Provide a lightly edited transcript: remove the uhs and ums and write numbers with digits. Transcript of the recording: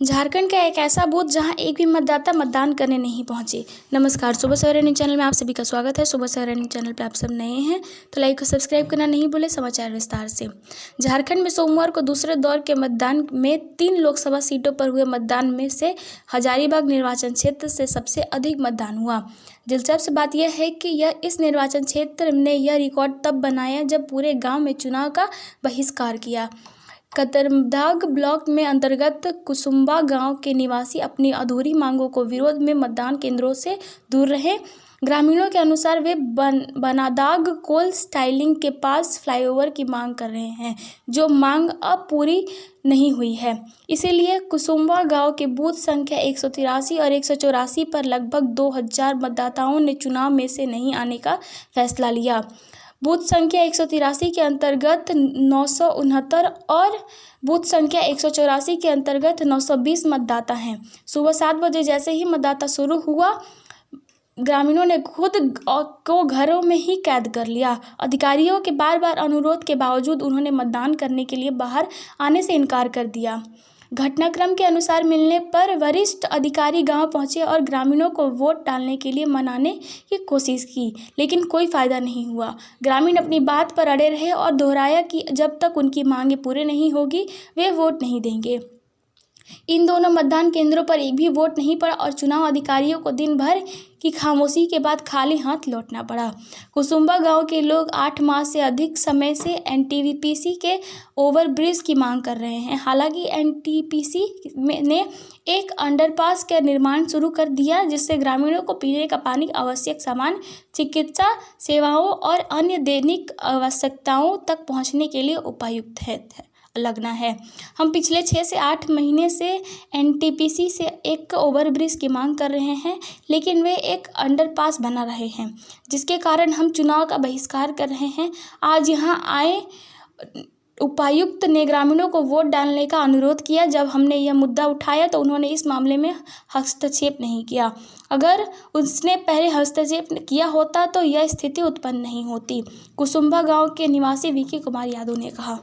झारखंड का एक ऐसा बूथ जहां एक भी मतदाता मतदान करने नहीं पहुंचे। नमस्कार, सुबह सवेरे न्यूज़ चैनल में आप सभी का स्वागत है। सुबह सवेरे न्यूज़ चैनल पर आप सब नए हैं तो लाइक और सब्सक्राइब करना नहीं भूलें। समाचार विस्तार से। झारखंड में सोमवार को दूसरे दौर के मतदान में 3 लोकसभा सीटों पर हुए मतदान में से हजारीबाग निर्वाचन क्षेत्र से सबसे अधिक मतदान हुआ। दिलचस्प बात यह है कि इस निर्वाचन क्षेत्र ने यह रिकॉर्ड तब बनाया जब पूरे गाँव में चुनाव का बहिष्कार किया। कतरमदाग ब्लॉक में अंतर्गत कुसुम्बा गांव के निवासी अपनी अधूरी मांगों को विरोध में मतदान केंद्रों से दूर रहे। ग्रामीणों के अनुसार वे बनादाग कोल स्टाइलिंग के पास फ्लाईओवर की मांग कर रहे हैं, जो मांग अब पूरी नहीं हुई है। इसीलिए कुसुम्बा गांव के बूथ संख्या 183 और 184 पर लगभग 2000 मतदाताओं ने चुनाव में से नहीं आने का फैसला लिया। बूथ संख्या 183 के अंतर्गत 969 और बूथ संख्या 184 के अंतर्गत 920 मतदाता हैं। सुबह 7 बजे जैसे ही मतदाता शुरू हुआ, ग्रामीणों ने खुद को घरों में ही कैद कर लिया। अधिकारियों के बार बार अनुरोध के बावजूद उन्होंने मतदान करने के लिए बाहर आने से इनकार कर दिया। घटनाक्रम के अनुसार मिलने पर वरिष्ठ अधिकारी गांव पहुंचे और ग्रामीणों को वोट डालने के लिए मनाने की कोशिश की, लेकिन कोई फायदा नहीं हुआ। ग्रामीण अपनी बात पर अड़े रहे और दोहराया कि जब तक उनकी मांगें पूरी नहीं होगी वे वोट नहीं देंगे। इन दोनों मतदान केंद्रों पर एक भी वोट नहीं पड़ा और चुनाव अधिकारियों को दिन भर की खामोशी के बाद खाली हाथ लौटना पड़ा। कुसुम्बा गांव के लोग 8 माह से अधिक समय से एनटीपीसी के ओवरब्रिज की मांग कर रहे हैं। हालांकि एनटीपीसी ने एक अंडरपास का निर्माण शुरू कर दिया, जिससे ग्रामीणों को पीने का पानी, आवश्यक सामान, चिकित्सा सेवाओं और अन्य दैनिक आवश्यकताओं तक पहुंचने के लिए उपयुक्त लगना है। हम पिछले 6 से 8 महीने से एनटीपीसी से एक ओवरब्रिज की मांग कर रहे हैं, लेकिन वे एक अंडरपास बना रहे हैं, जिसके कारण हम चुनाव का बहिष्कार कर रहे हैं। आज यहां आए उपायुक्त ने ग्रामीणों को वोट डालने का अनुरोध किया। जब हमने यह मुद्दा उठाया तो उन्होंने इस मामले में हस्तक्षेप नहीं किया। अगर उसने पहले हस्तक्षेप किया होता तो यह स्थिति उत्पन्न नहीं होती, कुसुम्बा गाँव के निवासी विकी कुमार यादव ने कहा।